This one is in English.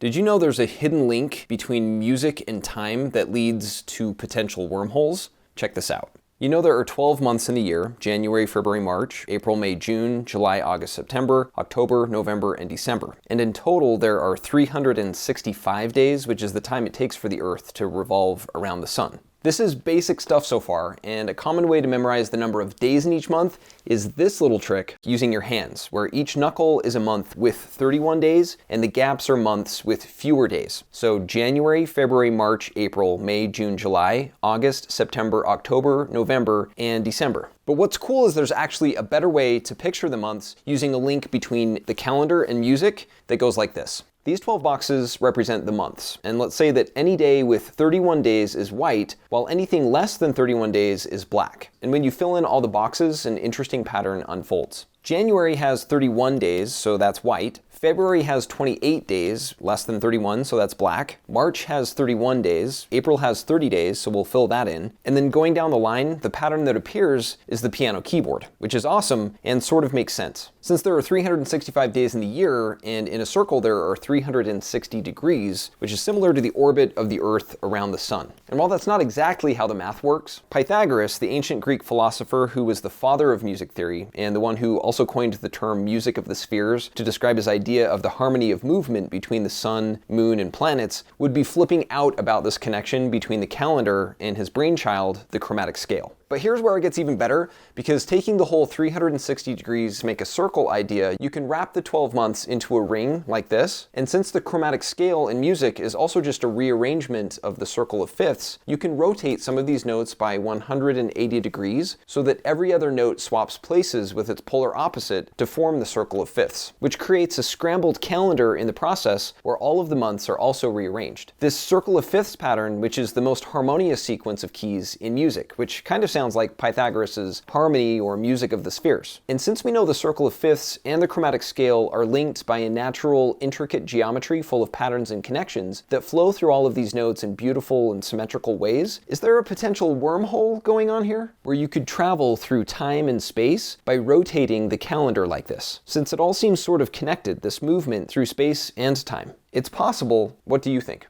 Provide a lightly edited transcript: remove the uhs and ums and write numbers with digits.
Did you know there's a hidden link between music and time that leads to potential wormholes? Check this out. You know there are 12 months in the year: January, February, March, April, May, June, July, August, September, October, November, and December. And in total, there are 365 days, which is the time it takes for the Earth to revolve around the sun. This is basic stuff so far, and a common way to memorize the number of days in each month is this little trick using your hands, where each knuckle is a month with 31 days, and the gaps are months with fewer days. So January, February, March, April, May, June, July, August, September, October, November, and December. But what's cool is there's actually a better way to picture the months using a link between the calendar and music that goes like this. These 12 boxes represent the months, and let's say that any day with 31 days is white, while anything less than 31 days is black. And when you fill in all the boxes, an interesting pattern unfolds. January has 31 days, so that's white. February has 28 days, less than 31, so that's black. March has 31 days. April has 30 days, so we'll fill that in. And then going down the line, the pattern that appears is the piano keyboard, which is awesome and sort of makes sense. Since there are 365 days in the year, and in a circle there are 360 degrees, which is similar to the orbit of the Earth around the sun. And while that's not exactly how the math works, Pythagoras, the ancient Greek philosopher who was the father of music theory, and the one who also coined the term music of the spheres to describe his idea of the harmony of movement between the sun, moon, and planets, would be flipping out about this connection between the calendar and his brainchild, the chromatic scale. But here's where it gets even better, because taking the whole 360 degrees make a circle idea, you can wrap the 12 months into a ring like this. And since the chromatic scale in music is also just a rearrangement of the circle of fifths, you can rotate some of these notes by 180 degrees so that every other note swaps places with its polar opposite to form the circle of fifths, which creates a scrambled calendar in the process where all of the months are also rearranged. This circle of fifths pattern, which is the most harmonious sequence of keys in music, which kind of sounds like Pythagoras' harmony or music of the spheres. And since we know the circle of fifths and the chromatic scale are linked by a natural, intricate geometry full of patterns and connections that flow through all of these notes in beautiful and symmetrical ways, is there a potential wormhole going on here, where you could travel through time and space by rotating the calendar like this? Since it all seems sort of connected, this movement through space and time. It's possible. What do you think?